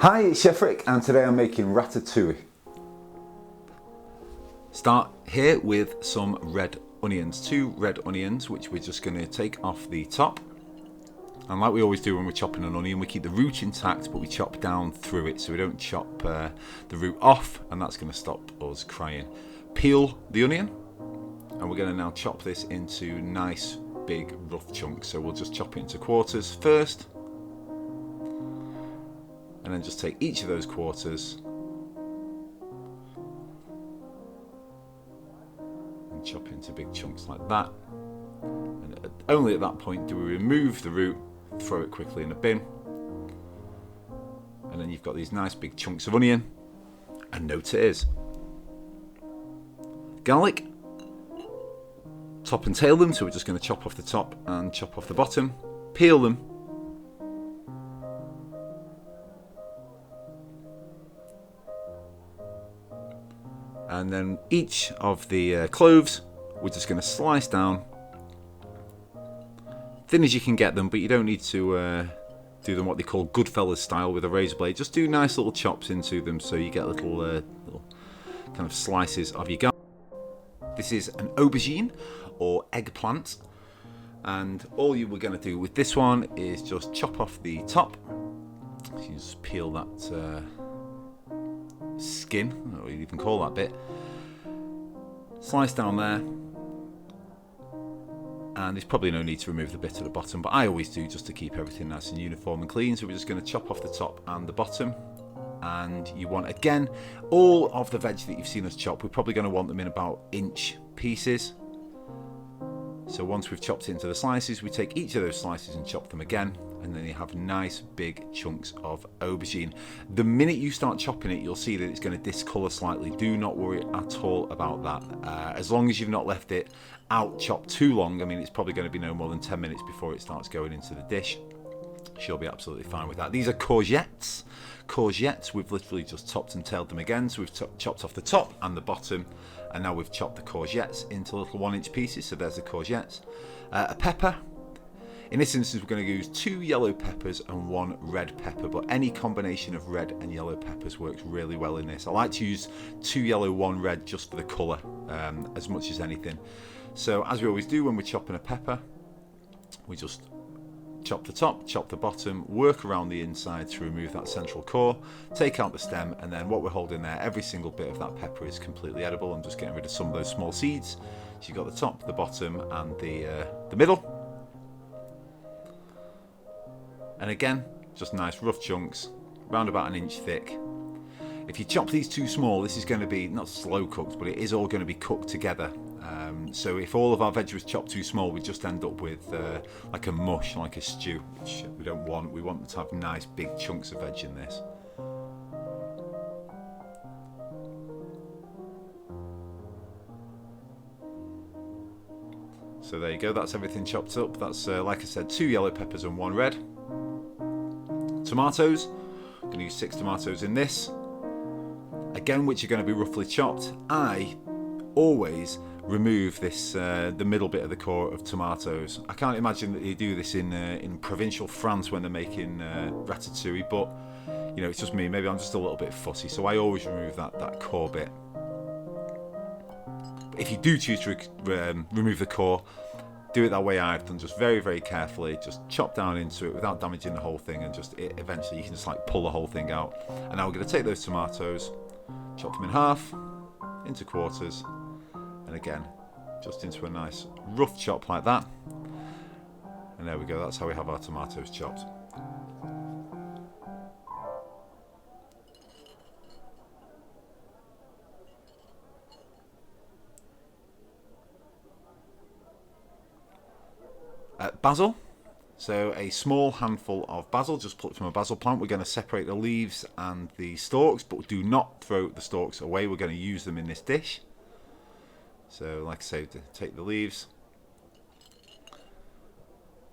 Hi, it's Chef Rick, and today I'm making ratatouille. Start here with some red onions, 2 red onions, which we're just going to take off the top. And like we always do when we're chopping an onion, we keep the root intact, but we chop down through it, so we don't chop the root off, and that's going to stop us crying. Peel the onion, and we're going to now chop this into nice, big, rough chunks. So we'll just chop it into quarters first, and then just take each of those quarters and chop into big chunks like that. And only at that point do we remove the root, throw it quickly in a bin, and then you've got these nice big chunks of onion, and note it is. Garlic, top and tail them, so we're just going to chop off the top and chop off the bottom, peel them, and then each of the cloves we're just going to slice down thin as you can get them, but you don't need to do them what they call Goodfellas style with a razor blade. Just do nice little chops into them so you get little kind of slices of your garlic. This is an aubergine or eggplant, and all you were going to do with this one is just chop off the top. So you just peel that skin, I don't know what you even call that bit, slice down there, and there's probably no need to remove the bit at the bottom, but I always do just to keep everything nice and uniform and clean. So we're just going to chop off the top and the bottom, and you want, again, all of the veg that you've seen us chop, we're probably going to want them in about inch pieces. So once we've chopped it into the slices, we take each of those slices and chop them again, and then you have nice big chunks of aubergine. The minute you start chopping it, you'll see that it's going to discolour slightly. Do not worry at all about that. As long as you've not left it out chopped too long, I mean, it's probably going to be no more than 10 minutes before it starts going into the dish. She'll be absolutely fine with that. These are courgettes. Courgettes, we've literally just topped and tailed them again. So we've chopped off the top and the bottom, and now we've chopped the courgettes into little 1-inch pieces. So there's the courgettes. A pepper. In this instance, we're going to use 2 yellow peppers and 1 red pepper, but any combination of red and yellow peppers works really well in this. I like to use 2 yellow, 1 red, just for the colour, as much as anything. So as we always do when we're chopping a pepper, we just chop the top, chop the bottom, work around the inside to remove that central core, take out the stem, and then what we're holding there, every single bit of that pepper is completely edible. I'm just getting rid of some of those small seeds. So you've got the top, the bottom, and the middle. And again, just nice rough chunks, around about 1 inch thick. If you chop these too small, this is going to be not slow cooked, but it is all going to be cooked together. So if all of our veg was chopped too small, we just end up with like a mush, like a stew, which we don't want. We want to have nice big chunks of veg in this. So there you go, that's everything chopped up. That's, like I said, 2 yellow peppers and 1 red. Tomatoes, I'm going to use 6 tomatoes in this. Again, which are going to be roughly chopped. I always remove this the middle bit of the core of tomatoes. I can't imagine that they do this in provincial France when they're making ratatouille, but you know, it's just me. Maybe I'm just a little bit fussy, so I always remove that core bit. But if you do choose to remove the core, do it that way I've done, just very, very carefully. Just chop down into it without damaging the whole thing, and eventually you can just like pull the whole thing out. And now we're going to take those tomatoes, chop them in half, into quarters, and again, just into a nice rough chop like that. And there we go, that's how we have our tomatoes chopped. Basil. So a small handful of basil, just plucked from a basil plant. We're going to separate the leaves and the stalks, but do not throw the stalks away. We're going to use them in this dish. So like I say, to take the leaves.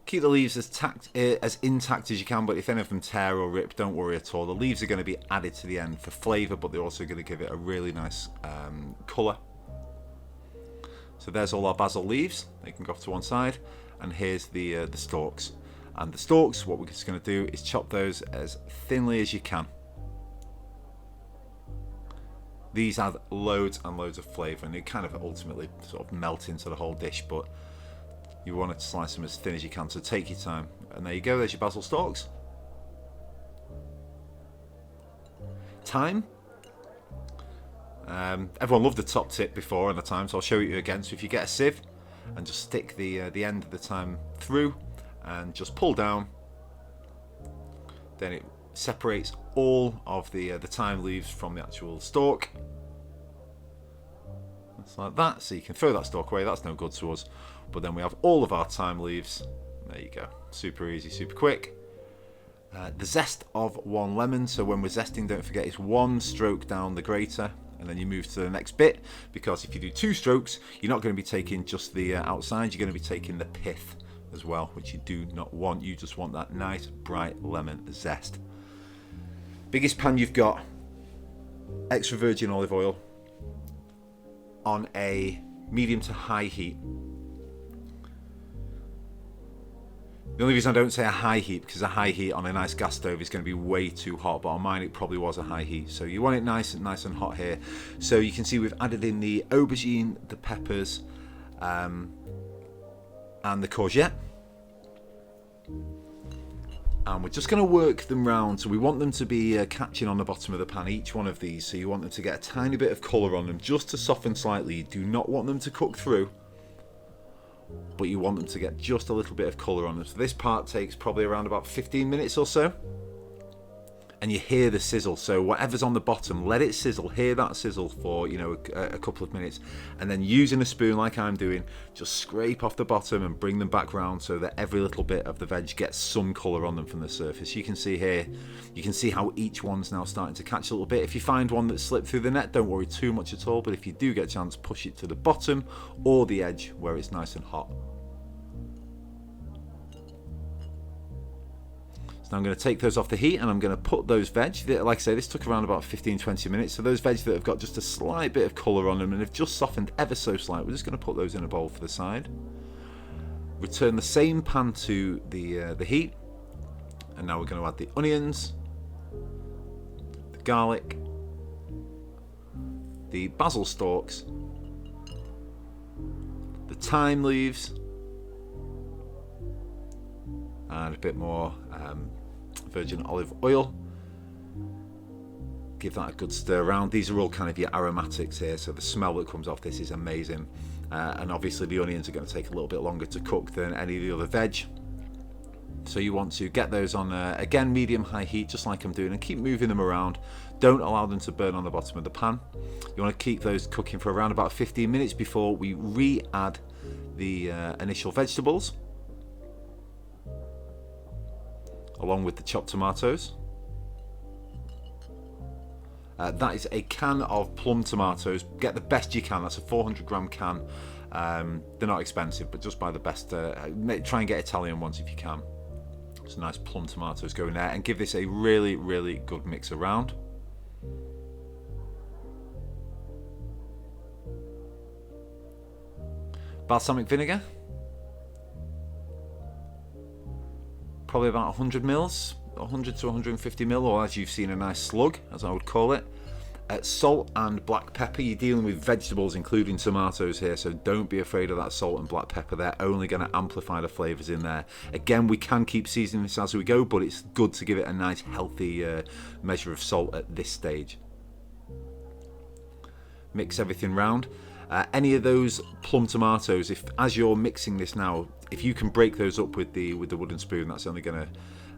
Keep the leaves as intact as you can, but if any of them tear or rip, don't worry at all. The leaves are going to be added to the end for flavour, but they're also going to give it a really nice colour. So there's all our basil leaves. They can go off to one side. And here's the stalks. And the stalks, what we're just going to do is chop those as thinly as you can. These add loads and loads of flavour, and they kind of ultimately sort of melt into the whole dish, but you want to slice them as thin as you can, so take your time. And there you go, there's your basil stalks. Thyme. Everyone loved the top tip before on the thyme, so I'll show you again. So if you get a sieve and just stick the end of the thyme through and just pull down, then it separates all of the thyme leaves from the actual stalk. Just like that, so you can throw that stalk away, that's no good to us. But then we have all of our thyme leaves. There you go, super easy, super quick. The zest of 1 lemon, so when we're zesting, don't forget it's 1 stroke down the grater, and then you move to the next bit, because if you do 2 strokes, you're not going to be taking just the outside, you're going to be taking the pith as well, which you do not want. You just want that nice bright lemon zest. Biggest pan you've got, extra virgin olive oil on a medium to high heat. The only reason I don't say a high heat, because a high heat on a nice gas stove is going to be way too hot, but on mine it probably was a high heat. So you want it nice and hot here. So you can see we've added in the aubergine, the peppers, and the courgette. And we're just going to work them round. So we want them to be catching on the bottom of the pan, each one of these. So you want them to get a tiny bit of colour on them, just to soften slightly. You do not want them to cook through, but you want them to get just a little bit of colour on them. So this part takes probably around about 15 minutes or so. And you hear the sizzle, so whatever's on the bottom, let it sizzle, hear that sizzle for, you know, a couple of minutes, and then using a spoon like I'm doing, just scrape off the bottom and bring them back round so that every little bit of the veg gets some colour on them from the surface. You can see here, you can see how each one's now starting to catch a little bit. If you find one that's slipped through the net, don't worry too much at all, but if you do get a chance, push it to the bottom or the edge where it's nice and hot. Now I'm going to take those off the heat and I'm going to put those veg, like I say, this took around about 15-20 minutes, so those veg that have got just a slight bit of colour on them and have just softened ever so slightly, we're just going to put those in a bowl for the side. Return the same pan to the heat, and now we're going to add the onions, the garlic, the basil stalks, the thyme leaves, and a bit more virgin olive oil. Give that a good stir around. These are all kind of your aromatics here, so the smell that comes off this is amazing. And obviously the onions are going to take a little bit longer to cook than any of the other veg. So you want to get those on, again, medium-high heat, just like I'm doing, and keep moving them around. Don't allow them to burn on the bottom of the pan. You want to keep those cooking for around about 15 minutes before we re-add the initial vegetables, along with the chopped tomatoes. That is a can of plum tomatoes. Get the best you can. That's a 400-gram can. They're not expensive, but just buy the best. Try and get Italian ones if you can. Some nice plum tomatoes go in there, and give this a really, really good mix around. Balsamic vinegar. Probably about 100 mils, 100 to 150 mil, or as you've seen, a nice slug, as I would call it. Salt and black pepper. You're dealing with vegetables, including tomatoes here, so don't be afraid of that salt and black pepper. They're only going to amplify the flavours in there. Again, we can keep seasoning this as we go, but it's good to give it a nice, healthy measure of salt at this stage. Mix everything round. Any of those plum tomatoes, if as you're mixing this now, if you can break those up with the wooden spoon, that's only going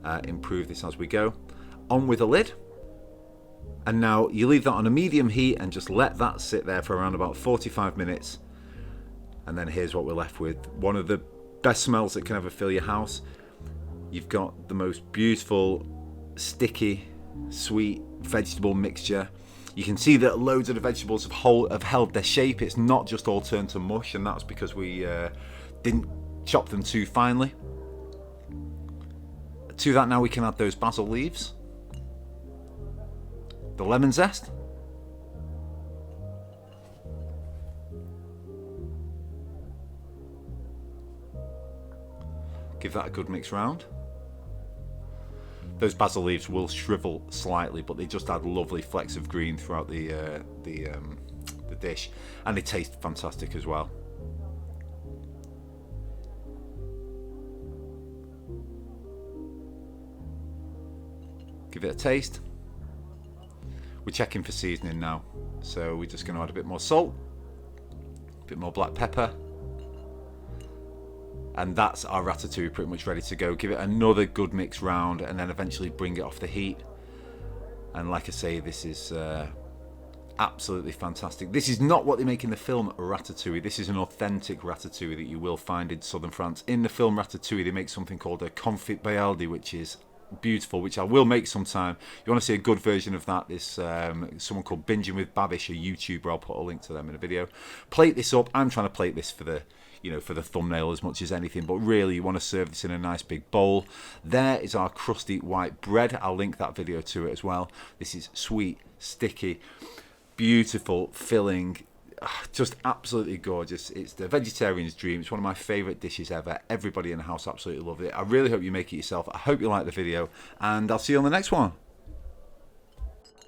to improve this as we go. On with a lid, and now you leave that on a medium heat and just let that sit there for around about 45 minutes. And then here's what we're left with. One of the best smells that can ever fill your house. You've got the most beautiful, sticky, sweet vegetable mixture. You can see that loads of the vegetables have held their shape. It's not just all turned to mush, and that's because we didn't chop them too finely. To that now we can add those basil leaves, the lemon zest, give that a good mix round. those basil leaves will shrivel slightly, but they just add lovely flecks of green throughout the dish, and they taste fantastic as well. Give it a taste. We're checking for seasoning now, so we're just going to add a bit more salt, a bit more black pepper, and that's our ratatouille pretty much ready to go. Give it another good mix round, and then eventually bring it off the heat. And like I say, this is absolutely fantastic. This is not what they make in the film Ratatouille. This is an authentic ratatouille that you will find in southern France. In the film Ratatouille, they make something called a Confit Byaldi, which is beautiful, which I will make sometime. You want to see a good version of that, this someone called Binging with Babish, a YouTuber. I'll put a link to them in a video. Plate this up. I'm trying to plate this for the, you know, for the thumbnail as much as anything, but really you want to serve this in a nice big bowl. There is our crusty white bread. I'll link that video to it as well. This is sweet, sticky, beautiful, filling, just absolutely gorgeous. It's the vegetarian's dream. It's one of my favourite dishes ever. Everybody in the house absolutely loved it. I really hope you make it yourself. I hope you like the video, and I'll see you on the next one.